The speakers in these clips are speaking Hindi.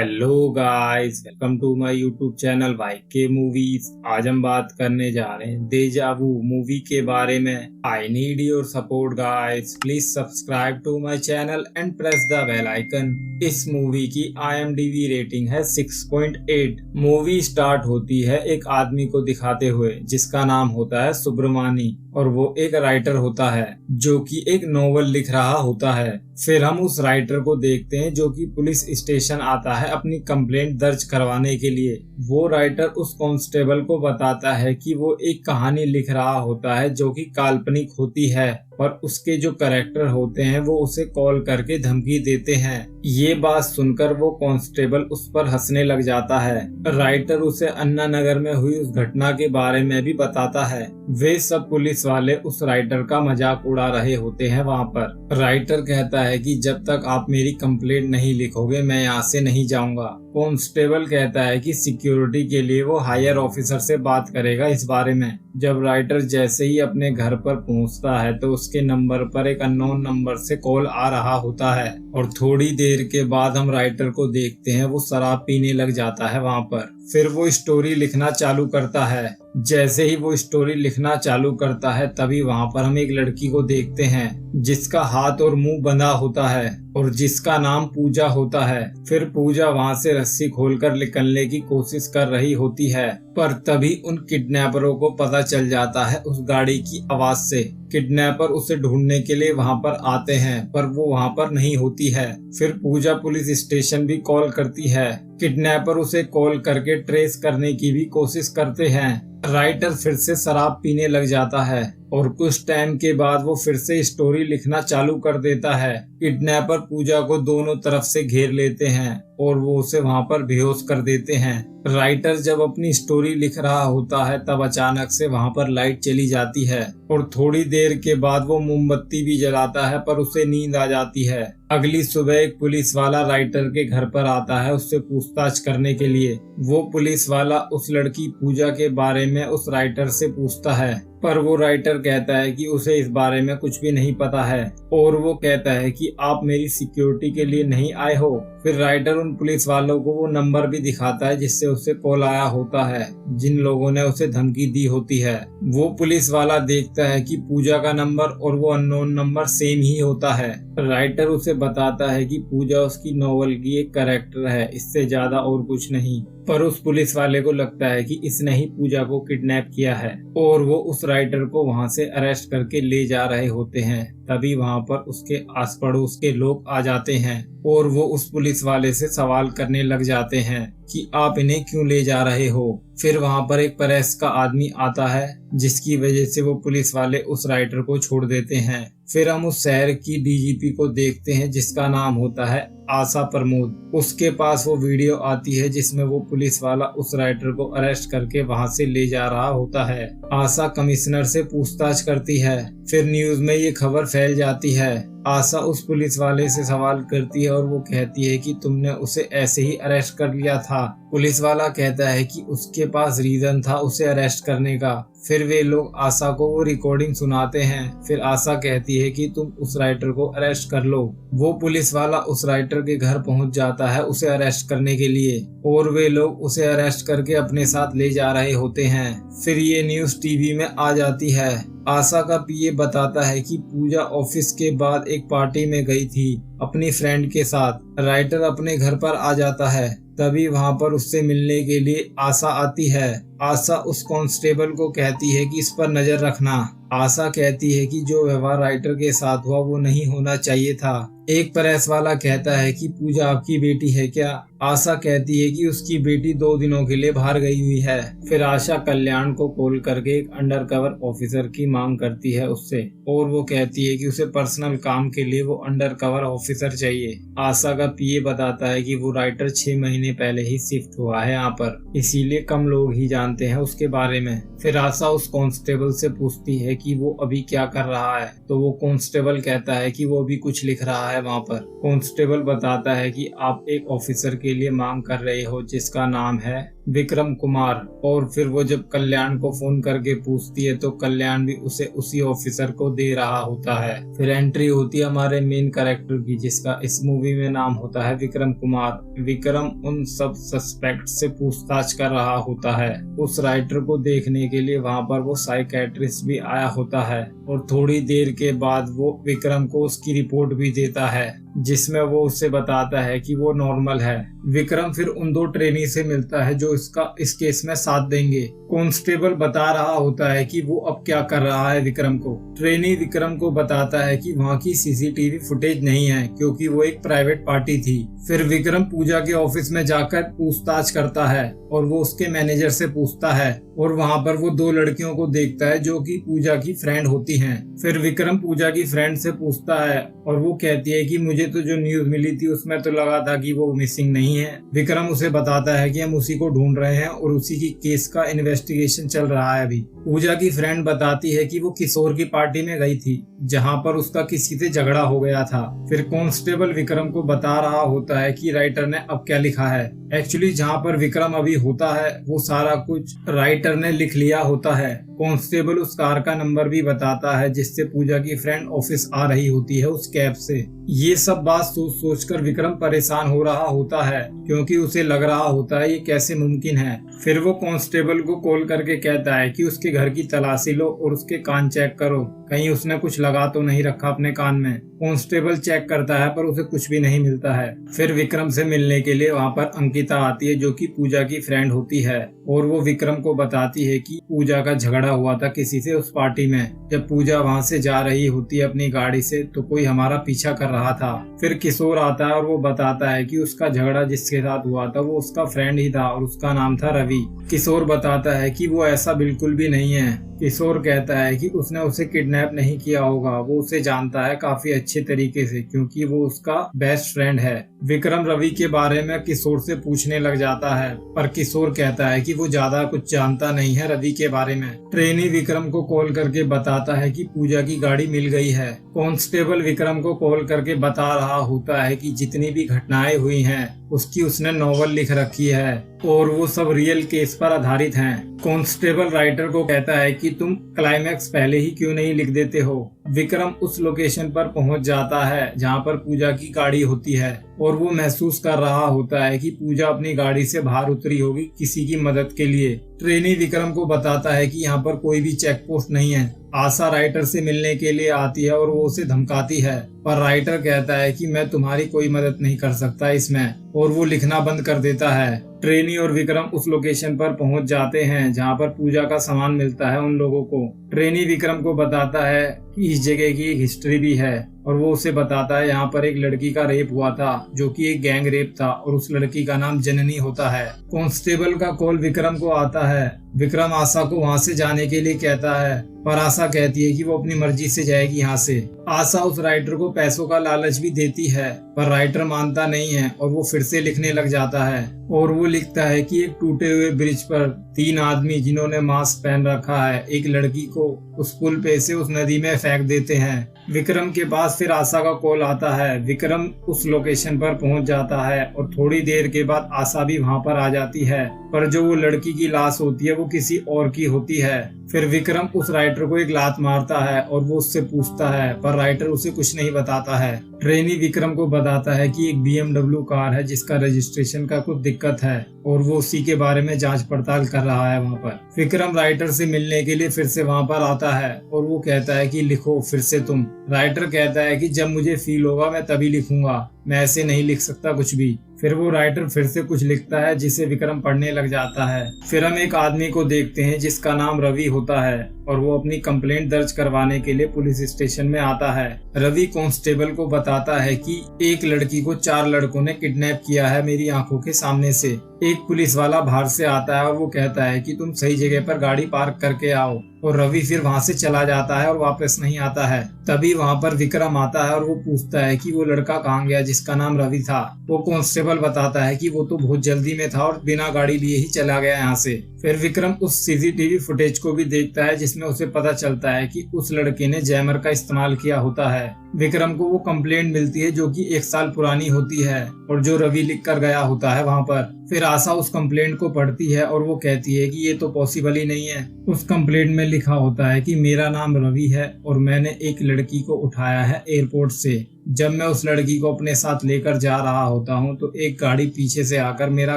Hello guys, welcome to my YouTube channel YK movies. आज हम बात करने जा रहे हैं डेजा वू मूवी के बारे में। I need your support guys, please subscribe to my channel and press the bell icon. इस मूवी की IMDb रेटिंग है 6.8। मूवी स्टार्ट होती है एक आदमी को दिखाते हुए जिसका नाम होता है सुब्रमानी, और वो एक राइटर होता है जो कि एक नोवेल लिख रहा होता है। फिर हम उस राइटर को देखते हैं जो कि पुलिस स्टेशन आता है अपनी कंप्लेंट दर्ज करवाने के लिए। वो राइटर उस कांस्टेबल को बताता है कि वो एक कहानी लिख रहा होता है जो कि काल्पनिक होती है, और उसके जो कैरेक्टर होते हैं वो उसे कॉल करके धमकी देते हैं। ये बात सुनकर वो कांस्टेबल उस पर हंसने लग जाता है। राइटर उसे अन्ना नगर में हुई उस घटना के बारे में भी बताता है। वे सब पुलिस वाले उस राइटर का मजाक उड़ा रहे होते हैं वहाँ पर। राइटर कहता है कि जब तक आप मेरी कंप्लेंट नहीं लिखोगे मैं यहाँ से नहीं जाऊंगा। कांस्टेबल कहता है कि सिक्योरिटी के लिए वो हायर ऑफिसर से बात करेगा इस बारे में। जब राइटर जैसे ही अपने घर पर पहुंचता है तो उसके नंबर पर एक अननोन नंबर से कॉल आ रहा होता है, और थोड़ी देर के बाद हम राइटर को देखते हैं वो शराब पीने लग जाता है वहाँ पर। फिर वो स्टोरी लिखना चालू करता है। जैसे ही वो स्टोरी लिखना चालू करता है तभी वहाँ पर हम एक लड़की को देखते हैं जिसका हाथ और मुंह बंधा होता है और जिसका नाम पूजा होता है। फिर पूजा वहाँ से रस्सी खोलकर निकलने की कोशिश कर रही होती है, पर तभी उन किडनैपरों को पता चल जाता है उस गाड़ी की आवाज से। किडनैपर उसे ढूंढने के लिए वहाँ पर आते हैं पर वो वहाँ पर नहीं होती है। फिर पूजा पुलिस स्टेशन भी कॉल करती है। किडनैपर उसे कॉल करके ट्रेस करने की भी कोशिश करते हैं। राइटर फिर से शराब पीने लग जाता है और कुछ टाइम के बाद वो फिर से स्टोरी लिखना चालू कर देता है। किडनैपर पूजा को दोनों तरफ से घेर लेते हैं और वो उसे वहाँ पर बेहोश कर देते हैं। राइटर जब अपनी स्टोरी लिख रहा होता है तब अचानक से वहाँ पर लाइट चली जाती है और थोड़ी देर के बाद वो मोमबत्ती भी जलाता है पर उसे नींद आ जाती है। अगली सुबह एक पुलिस वाला राइटर के घर पर आता है उससे पूछताछ करने के लिए। वो पुलिस वाला उस लड़की पूजा के बारे में उस राइटर से पूछता है, पर वो राइटर कहता है कि उसे इस बारे में कुछ भी नहीं पता है, और वो कहता है कि आप मेरी सिक्योरिटी के लिए नहीं आए हो। फिर राइटर उन पुलिस वालों को वो नंबर भी दिखाता है जिससे उसे कॉल आया होता है, जिन लोगों ने उसे धमकी दी होती है। वो पुलिस वाला देखता है कि पूजा का नंबर और वो अननोन नंबर सेम ही होता है। राइटर उसे बताता है कि पूजा उसकी नॉवल की एक कैरेक्टर है, इससे ज्यादा और कुछ नहीं। पर उस पुलिस वाले को लगता है कि इसने ही पूजा को किडनैप किया है, और वो उस राइटर को वहाँ से अरेस्ट करके ले जा रहे होते हैं। तभी वहाँ पर उसके आस पड़ोस के लोग आ जाते हैं और वो उस पुलिस वाले से सवाल करने लग जाते हैं कि आप इन्हें क्यों ले जा रहे हो। फिर वहाँ पर एक प्रेस का आदमी आता है जिसकी वजह से वो पुलिस वाले उस राइटर को छोड़ देते हैं। फिर हम उस शहर की DGP को देखते हैं जिसका नाम होता है आशा प्रमोद। उसके पास वो वीडियो आती है जिसमें वो पुलिस वाला उस राइटर को अरेस्ट करके वहाँ से ले जा रहा होता है। आशा कमिश्नर से पूछताछ करती है। फिर न्यूज में ये खबर फैल जाती है। आशा उस पुलिस वाले से सवाल करती है और वो कहती है कि तुमने उसे ऐसे ही अरेस्ट कर लिया था। पुलिस वाला कहता है कि उसके पास रीजन था उसे अरेस्ट करने का। फिर वे लोग आशा को वो रिकॉर्डिंग सुनाते हैं। फिर आशा कहती है कि तुम उस राइटर को अरेस्ट कर लो। वो पुलिस वाला उस राइटर के घर पहुंच जाता है उसे अरेस्ट करने के लिए, और वे लोग उसे अरेस्ट करके अपने साथ ले जा रहे होते हैं। फिर ये न्यूज टीवी में आ जाती है। आशा का PA बताता है कि पूजा ऑफिस के बाद एक पार्टी में गई थी अपनी फ्रेंड के साथ। राइटर अपने घर पर आ जाता है, तभी वहाँ पर उससे मिलने के लिए आशा आती है। आशा उस कांस्टेबल को कहती है कि इस पर नजर रखना। आशा कहती है कि जो व्यवहार राइटर के साथ हुआ वो नहीं होना चाहिए था। एक प्रेस वाला कहता है कि पूजा आपकी बेटी है क्या? आशा कहती है कि उसकी बेटी 2 दिनों के लिए बाहर गई हुई है। फिर आशा कल्याण को कॉल करके एक अंडरकवर ऑफिसर की मांग करती है उससे, और वो कहती है कि उसे पर्सनल काम के लिए वो अंडरकवर ऑफिसर चाहिए। आशा का PA बताता है कि वो राइटर 6 महीने पहले ही शिफ्ट हुआ है यहाँ पर, इसीलिए कम लोग ही जानते हैं उसके बारे में। फिर आशा उस कांस्टेबल से पूछती है कि वो अभी क्या कर रहा है, तो वो कांस्टेबल कहता है कि वो अभी कुछ लिख रहा है वहाँ पर। कांस्टेबल बताता है कि आप एक ऑफिसर के लिए मांग कर रहे हो जिसका नाम है विक्रम कुमार। और फिर वो जब कल्याण को फोन करके पूछती है तो कल्याण भी उसे उसी ऑफिसर को दे रहा होता है। फिर एंट्री होती है हमारे मेन कैरेक्टर की, जिसका इस मूवी में नाम होता है विक्रम कुमार। विक्रम उन सब सस्पेक्ट से पूछताछ कर रहा होता है। उस राइटर को देखने के लिए वहाँ पर वो साइकेट्रिस्ट भी आया होता है और थोड़ी देर के बाद वो विक्रम को उसकी रिपोर्ट भी देता है, जिसमें वो उसे बताता है कि वो नॉर्मल है। विक्रम फिर उन 2 ट्रेनी से मिलता है जो इस केस में साथ देंगे। कांस्टेबल बता रहा होता है कि वो अब क्या कर रहा है विक्रम को। ट्रेनी विक्रम को बताता है कि वहाँ की सीसीटीवी फुटेज नहीं है क्योंकि वो एक प्राइवेट पार्टी थी। फिर विक्रम पूजा के ऑफिस में जाकर पूछताछ करता है और वो उसके मैनेजर से पूछता है और वहाँ पर वो 2 लड़कियों को देखता है जो कि पूजा की फ्रेंड होती हैं। फिर विक्रम पूजा की फ्रेंड से पूछता है और वो कहती है कि मुझे तो जो न्यूज मिली थी उसमें तो लगा था कि वो मिसिंग नहीं है। विक्रम उसे बताता है कि हम उसी को ढूंढ रहे हैं और उसी की केस का इन्वेस्टिगेशन चल रहा है अभी। पूजा की फ्रेंड बताती है कि वो किशोर की पार्टी में गई थी जहाँ पर उसका किसी से झगड़ा हो गया था। फिर कांस्टेबल विक्रम को बता रहा होता है कि राइटर ने अब क्या लिखा है। एक्चुअली जहाँ पर विक्रम अभी होता है वो सारा कुछ राइटर ने लिख लिया होता है। कांस्टेबल उस कार का नंबर भी बताता है जिससे पूजा की फ्रेंड ऑफिस आ रही होती है उस कैब से। ये सब बात सोच कर विक्रम परेशान हो रहा होता है क्योंकि उसे लग रहा होता है ये कैसे मुमकिन है। फिर वो कांस्टेबल को कॉल करके कहता है कि उसके घर की तलाशी लो और उसके कान चेक करो, कहीं उसने कुछ लगा तो नहीं रखा अपने कान में। कांस्टेबल चेक करता है पर उसे कुछ भी नहीं मिलता है। फिर विक्रम से मिलने के लिए वहाँ पर अंकिता आती है जो कि पूजा की फ्रेंड होती है और वो विक्रम को बताती है कि पूजा का झगड़ा हुआ था किसी से उस पार्टी में। जब पूजा वहाँ से जा रही होती है अपनी गाड़ी से तो कोई हमारा पीछा कर रहा था। फिर किशोर आता है और वो बताता है कि उसका झगड़ा जिसके साथ हुआ था वो उसका फ्रेंड ही था और उसका नाम था रवि। किशोर बताता है कि वो ऐसा बिल्कुल भी नहीं है। किशोर कहता है कि उसने उसे किडनैप नहीं किया होगा, वो उसे जानता है काफी अच्छे तरीके से क्योंकि वो उसका बेस्ट फ्रेंड है। विक्रम रवि के बारे में किशोर से पूछने लग जाता है पर किशोर कहता है कि वो ज्यादा कुछ जानता नहीं है रवि के बारे में। ट्रेनी विक्रम को कॉल करके बताता है कि पूजा की गाड़ी मिल गई है। कांस्टेबल विक्रम को कॉल करके बता रहा होता है कि जितनी भी घटनाएं हुई हैं उसकी उसने नॉवल लिख रखी है और वो सब रियल केस पर आधारित हैं। कांस्टेबल राइटर को कहता है कि तुम क्लाइमैक्स पहले ही क्यों नहीं लिख देते हो। विक्रम उस लोकेशन पर पहुंच जाता है जहां पर पूजा की गाड़ी होती है और वो महसूस कर रहा होता है कि पूजा अपनी गाड़ी से बाहर उतरी होगी किसी की मदद के लिए। ट्रेनी विक्रम को बताता है कि यहाँ पर कोई भी चेक पोस्ट नहीं है। आशा राइटर से मिलने के लिए आती है और वो उसे धमकाती है पर राइटर कहता है कि मैं तुम्हारी कोई मदद नहीं कर सकता इसमें और वो लिखना बंद कर देता है। ट्रेनी और विक्रम उस लोकेशन पर पहुंच जाते हैं जहां पर पूजा का सामान मिलता है उन लोगों को। ट्रेनी विक्रम को बताता है कि इस जगह की एक हिस्ट्री भी है और वो उसे बताता है यहाँ पर एक लड़की का रेप हुआ था जो कि एक गैंग रेप था और उस लड़की का नाम जननी होता है। कांस्टेबल का कॉल विक्रम को आता है। विक्रम आशा को वहाँ से जाने के लिए कहता है पर आशा कहती है कि वो अपनी मर्जी से जाएगी यहाँ से। आशा उस राइटर को पैसों का लालच भी देती है पर राइटर मानता नहीं है और वो फिर से लिखने लग जाता है और वो लिखता है कि एक टूटे हुए ब्रिज पर 3 आदमी जिन्होंने मास्क पहन रखा है एक लड़की को उस पुल पे से उस नदी में फेंक देते हैं। विक्रम के पास फिर आशा का कॉल आता है। विक्रम उस लोकेशन पर पहुंच जाता है और थोड़ी देर के बाद आशा भी वहां पर आ जाती है पर जो वो लड़की की लाश होती है वो किसी और की होती है। फिर विक्रम उस राइटर को एक लात मारता है और वो उससे पूछता है पर राइटर उसे कुछ नहीं बताता है। ट्रेनी विक्रम को बताता है कि एक BMW कार है जिसका रजिस्ट्रेशन का कुछ दिक्कत है और वो उसी के बारे में जांच पड़ताल कर रहा है वहाँ पर। विक्रम राइटर से मिलने के लिए फिर से वहाँ पर आता है और वो कहता है कि लिखो फिर से तुम। राइटर कहता है कि जब मुझे फील होगा मैं तभी लिखूंगा, मैं ऐसे नहीं लिख सकता कुछ भी। फिर वो राइटर फिर से कुछ लिखता है जिसे विक्रम पढ़ने लग जाता है। फिर हम एक आदमी को देखते हैं जिसका नाम रवि होता है और वो अपनी कंप्लेंट दर्ज करवाने के लिए पुलिस स्टेशन में आता है। रवि कांस्टेबल को बताता है कि एक लड़की को 4 लड़कों ने किडनैप किया है मेरी आंखों के सामने से। एक पुलिस वाला बाहर से आता है और वो कहता है कि तुम सही जगह पर गाड़ी पार्क करके आओ और रवि फिर वहाँ से चला जाता है और वापस नहीं आता है। तभी वहाँ पर विक्रम आता है और वो पूछता है कि वो लड़का कहाँ गया जिसका नाम रवि था। वो कांस्टेबल बताता है कि वो तो बहुत जल्दी में था और बिना गाड़ी लिए ही चला गया यहाँ से। फिर विक्रम उस CCTV फुटेज को भी देखता है जिसमें उसे पता चलता है कि उस लड़के ने जैमर का इस्तेमाल किया होता है। विक्रम को वो कंप्लेंट मिलती है जो कि 1 साल पुरानी होती है और जो रवि लिख कर गया होता है वहाँ पर। फिर आशा उस कंप्लेंट को पढ़ती है और वो कहती है कि ये तो पॉसिबल ही नहीं है। उस कंप्लेंट में लिखा होता है कि मेरा नाम रवि है और मैंने एक लड़की को उठाया है एयरपोर्ट से। जब मैं उस लड़की को अपने साथ लेकर जा रहा होता हूँ तो एक गाड़ी पीछे से आकर मेरा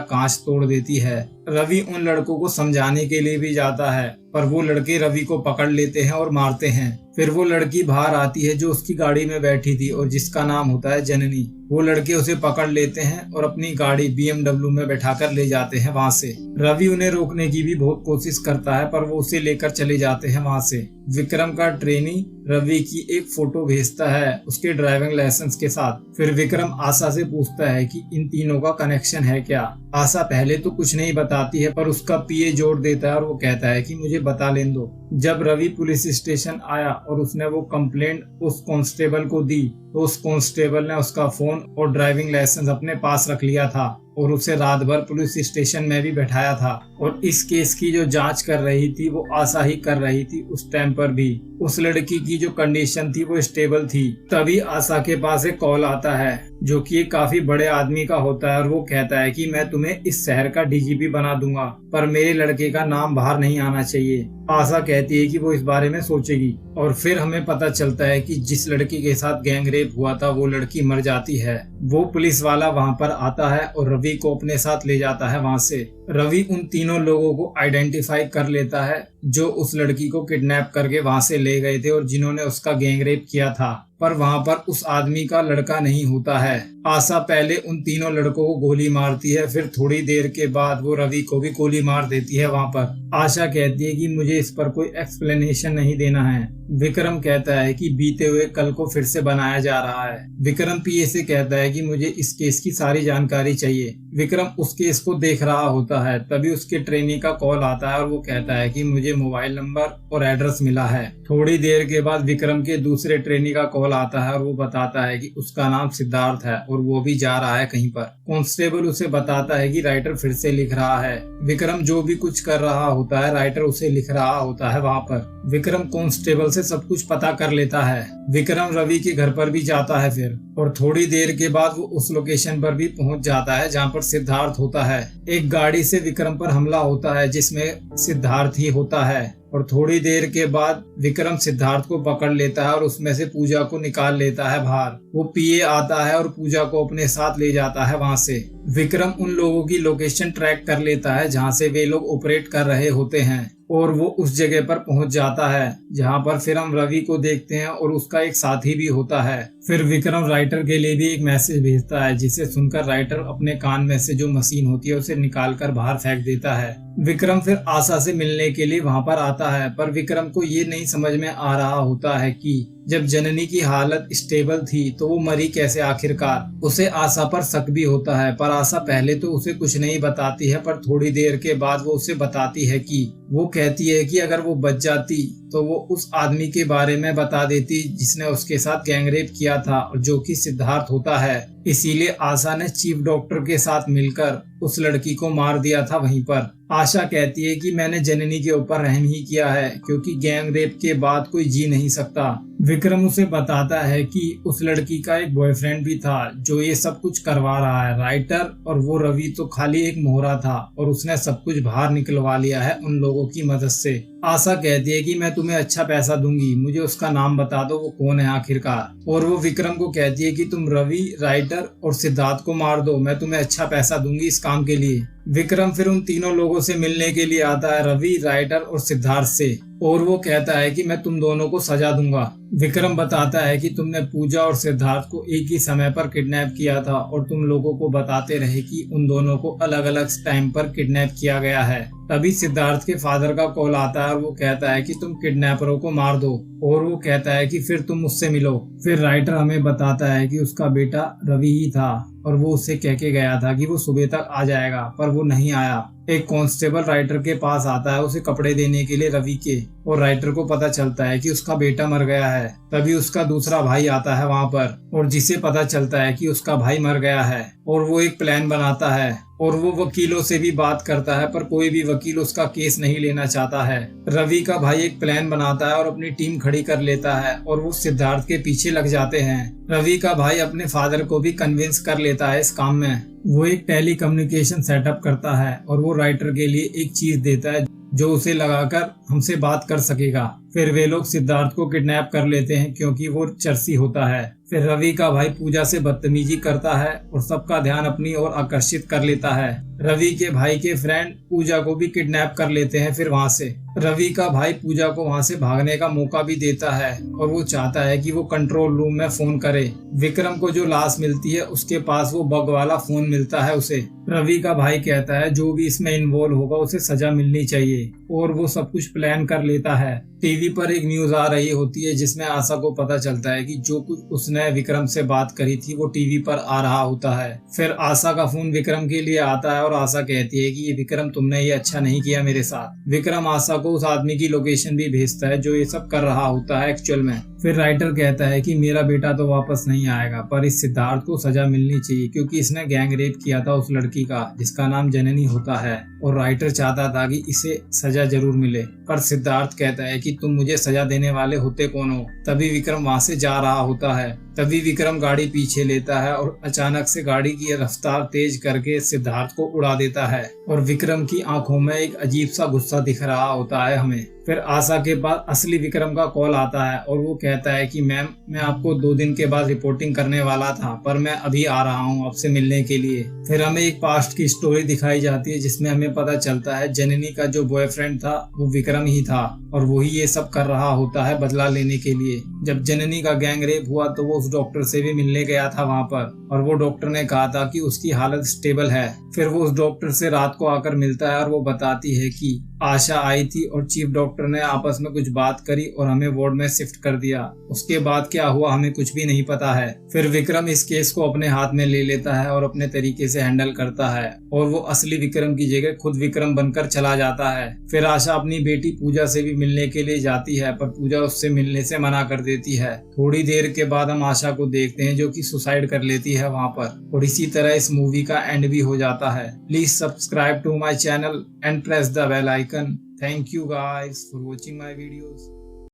कांच तोड़ देती है। रवि उन लड़कों को समझाने के लिए भी जाता है पर वो लड़के रवि को पकड़ लेते हैं और मारते हैं। फिर वो लड़की बाहर आती है जो उसकी गाड़ी में बैठी थी और जिसका नाम होता है जननी। वो लड़के उसे पकड़ लेते हैं और अपनी गाड़ी BMW में बैठाकर ले जाते हैं वहाँ से। रवि उन्हें रोकने की भी बहुत कोशिश करता है पर वो उसे लेकर चले जाते हैं वहाँ से। विक्रम का ट्रेनी रवि की एक फोटो भेजता है उसके ड्राइविंग लाइसेंस के साथ। फिर विक्रम आशा से पूछता है कि इन तीनों का कनेक्शन है क्या। आशा पहले तो कुछ नहीं बताती है पर उसका PA जोड़ देता है और वो कहता है कि मुझे बता लेने दो। जब रवि पुलिस स्टेशन आया और उसने वो कंप्लेंट उस कांस्टेबल को दी तो उस कांस्टेबल ने उसका फोन और ड्राइविंग लाइसेंस अपने पास रख लिया था और उसे रात भर पुलिस स्टेशन में भी बैठाया था। और इस केस की जो जांच कर रही थी वो आशा ही कर रही थी उस टाइम पर भी। उस लड़की की जो कंडीशन थी वो स्टेबल थी। तभी आशा के पास एक कॉल आता है जो कि एक काफी बड़े आदमी का होता है और वो कहता है कि मैं तुम्हें इस शहर का DGP बना दूंगा पर मेरे लड़के का नाम बाहर नहीं आना चाहिए। आशा कहती है कि वो इस बारे में सोचेगी और फिर हमें पता चलता है कि जिस लड़की के साथ गैंग रेप हुआ था वो लड़की मर जाती है। वो पुलिस वाला वहाँ पर आता है और रवि को अपने साथ ले जाता है वहाँ से। रवि उन तीनों लोगों को आइडेंटिफाई कर लेता है जो उस लड़की को किडनैप करके वहाँ से ले गए थे और जिन्होंने उसका गैंग रेप किया था। पर वहाँ पर उस आदमी का लड़का नहीं होता है। आशा पहले उन तीनों लड़कों को गोली मारती है फिर थोड़ी देर के बाद वो रवि को भी गोली मार देती है वहाँ पर। आशा कहती है कि मुझे इस पर कोई एक्सप्लेनेशन नहीं देना है। विक्रम कहता है कि बीते हुए कल को फिर से बनाया जा रहा है। विक्रम PA से कहता है कि मुझे इस केस की सारी जानकारी चाहिए। विक्रम उस केस को देख रहा होता है तभी उसके ट्रेनी का कॉल आता है और वो कहता है कि मुझे मोबाइल नंबर और एड्रेस मिला है। थोड़ी देर के बाद विक्रम के दूसरे ट्रेनी का कॉल आता है और वो बताता है कि उसका नाम सिद्धार्थ है और वो भी जा रहा है कहीं पर। कांस्टेबल उसे बताता है कि राइटर फिर से लिख रहा है। विक्रम जो भी कुछ कर रहा होता है राइटर उसे लिख रहा होता है वहाँ पर। विक्रम कांस्टेबल से सब कुछ पता कर लेता है। विक्रम रवि के घर पर भी जाता है फिर और थोड़ी देर के बाद वो उस लोकेशन पर भी पहुंच जाता है जहाँ पर सिद्धार्थ होता है। एक गाड़ी से विक्रम पर हमला होता है जिसमें सिद्धार्थ ही होता है और थोड़ी देर के बाद विक्रम सिद्धार्थ को पकड़ लेता है और उसमें से पूजा को निकाल लेता है बाहर। वो PA आता है और पूजा को अपने साथ ले जाता है वहाँ से। विक्रम उन लोगों की लोकेशन ट्रैक कर लेता है जहाँ से वे लोग ऑपरेट कर रहे होते हैं और वो उस जगह पर पहुंच जाता है जहाँ पर फिर हम रवि को देखते हैं और उसका एक साथी भी होता है। फिर विक्रम राइटर के लिए भी एक मैसेज भेजता है जिसे सुनकर राइटर अपने कान में से जो मशीन होती है उसे निकाल कर बाहर फेंक देता है। विक्रम फिर आशा से मिलने के लिए वहाँ पर आता है पर विक्रम को ये नहीं समझ में आ रहा होता है कि जब जननी की हालत स्टेबल थी तो वो मरी कैसे आखिरकार। उसे आशा पर शक भी होता है पर आशा पहले तो उसे कुछ नहीं बताती है पर थोड़ी देर के बाद वो उसे बताती है कि वो कहती है कि अगर वो बच जाती तो वो उस आदमी के बारे में बता देती जिसने उसके साथ गैंग रेप किया था और जो कि सिद्धार्थ होता है। इसीलिए आशा ने चीफ डॉक्टर के साथ मिलकर उस लड़की को मार दिया था वहीं पर। आशा कहती है कि मैंने जननी के ऊपर रहम ही किया है क्योंकि गैंग रेप के बाद कोई जी नहीं सकता। विक्रम उसे बताता है कि उस लड़की का एक बॉयफ्रेंड भी था जो ये सब कुछ करवा रहा है राइटर, और वो रवि तो खाली एक मोहरा था और उसने सब कुछ बाहर निकलवा लिया है उन लोगों की मदद से। आशा कहती है कि मैं तुम्हें अच्छा पैसा दूंगी, मुझे उसका नाम बता दो वो कौन है आखिरकार। और वो विक्रम को कहती है कि तुम रवि, राइटर और सिद्धार्थ को मार दो, मैं तुम्हें अच्छा पैसा दूंगी इस काम के लिए। विक्रम फिर उन तीनों लोगों से मिलने के लिए आता है, रवि, राइटर और सिद्धार्थ से, और वो कहता है कि मैं तुम दोनों को सजा दूंगा। विक्रम बताता है कि तुमने पूजा और सिद्धार्थ को एक ही समय पर किडनैप किया था और तुम लोगों को बताते रहे कि उन दोनों को अलग अलग टाइम पर किडनैप किया गया है। तभी सिद्धार्थ के फादर का कॉल आता है और वो कहता है कि तुम किडनैपरों को मार दो, और वो कहता है कि फिर तुम मुझसे मिलो। फिर राइटर हमें बताता है कि उसका बेटा रवि ही था और वो उससे कह के गया था कि वो सुबह तक आ जाएगा, पर वो नहीं आया। एक कांस्टेबल राइटर के पास आता है उसे कपड़े देने के लिए रवि के, और राइटर को पता चलता है कि उसका बेटा मर गया है। तभी उसका दूसरा भाई आता है वहाँ पर, और जिसे पता चलता है कि उसका भाई मर गया है, और वो एक प्लान बनाता है और वो वकीलों से भी बात करता है, पर कोई भी वकील उसका केस नहीं लेना चाहता है। रवि का भाई एक प्लान बनाता है और अपनी टीम खड़ी कर लेता है और वो सिद्धार्थ के पीछे लग जाते हैं। रवि का भाई अपने फादर को भी कन्विंस कर लेता है इस काम में। वो एक टेली कम्युनिकेशन सेटअप करता है और वो राइटर के लिए एक चीज देता है जो उसे लगाकर हमसे बात कर सकेगा। फिर वे लोग सिद्धार्थ को किडनैप कर लेते हैं क्योंकि वो चर्सी होता है। फिर रवि का भाई पूजा से बदतमीजी करता है और सबका ध्यान अपनी ओर आकर्षित कर लेता है। रवि के भाई के फ्रेंड पूजा को भी किडनैप कर लेते हैं। फिर वहाँ से रवि का भाई पूजा को वहाँ से भागने का मौका भी देता है और वो चाहता है कि वो कंट्रोल रूम में फोन करे। विक्रम को जो लाश मिलती है उसके पास वो बग वाला फोन मिलता है उसे। रवि का भाई कहता है जो भी इसमें इन्वॉल्व होगा उसे सजा मिलनी चाहिए और वो सब कुछ प्लान कर लेता है। टीवी पर एक न्यूज आ रही होती है जिसमें आशा को पता चलता है कि जो कुछ उसने विक्रम से बात करी थी वो टीवी पर आ रहा होता है। फिर आशा का फोन विक्रम के लिए आता है और आशा कहती है कि ये विक्रम तुमने ये अच्छा नहीं किया मेरे साथ। विक्रम आशा को उस आदमी की लोकेशन भी भेजता है जो ये सब कर रहा होता है एक्चुअल में। फिर राइटर कहता है कि मेरा बेटा तो वापस नहीं आएगा पर इस सिद्धार्थ को सजा मिलनी चाहिए क्योंकि इसने गैंग रेप किया था उस लड़की का जिसका नाम जननी होता है और राइटर चाहता था कि इसे सजा जरूर मिले। पर सिद्धार्थ कहता है कि तुम मुझे सजा देने वाले होते कौन हो। तभी विक्रम वहाँ से जा रहा होता है। तभी विक्रम गाड़ी पीछे लेता है और अचानक से गाड़ी की रफ्तार तेज करके सिद्धार्थ को उड़ा देता है और विक्रम की आंखों में एक अजीब सा गुस्सा दिख रहा होता है हमें। फिर आशा के बाद असली विक्रम का कॉल आता है और वो कहता है कि मैम मैं आपको 2 दिन के बाद रिपोर्टिंग करने वाला था पर मैं अभी आ रहा हूँ आपसे मिलने के लिए। फिर हमें एक पास्ट की स्टोरी दिखाई जाती है जिसमें हमें पता चलता है जननी का जो बॉयफ्रेंड था वो विक्रम ही था और वही ये सब कर रहा होता है बदला लेने के लिए। जब जननी का गैंग रेप हुआ तो वो उस डॉक्टर से भी मिलने गया था वहाँ पर और वो डॉक्टर ने कहा था कि उसकी हालत स्टेबल है। फिर वो उस डॉक्टर से रात को आकर मिलता है और वो बताती है कि आशा आई थी और चीफ डॉक्टर ने आपस में कुछ बात करी और हमें वार्ड में शिफ्ट कर दिया। उसके बाद क्या हुआ हमें कुछ भी नहीं पता है। फिर विक्रम इस केस को अपने हाथ में ले लेता है और अपने तरीके से हैंडल करता है और वो असली विक्रम की जगह खुद विक्रम बनकर चला जाता है। फिर आशा अपनी बेटी पूजा से भी मिलने के लिए जाती है पर पूजा उससे मिलने से मना कर देती है। थोड़ी देर के बाद हम आशा को देखते हैं जो कि सुसाइड कर लेती है वहाँ पर और इसी तरह इस मूवी का एंड भी हो जाता है। Please subscribe to my channel and press the bell icon. Thank you guys for watching my videos.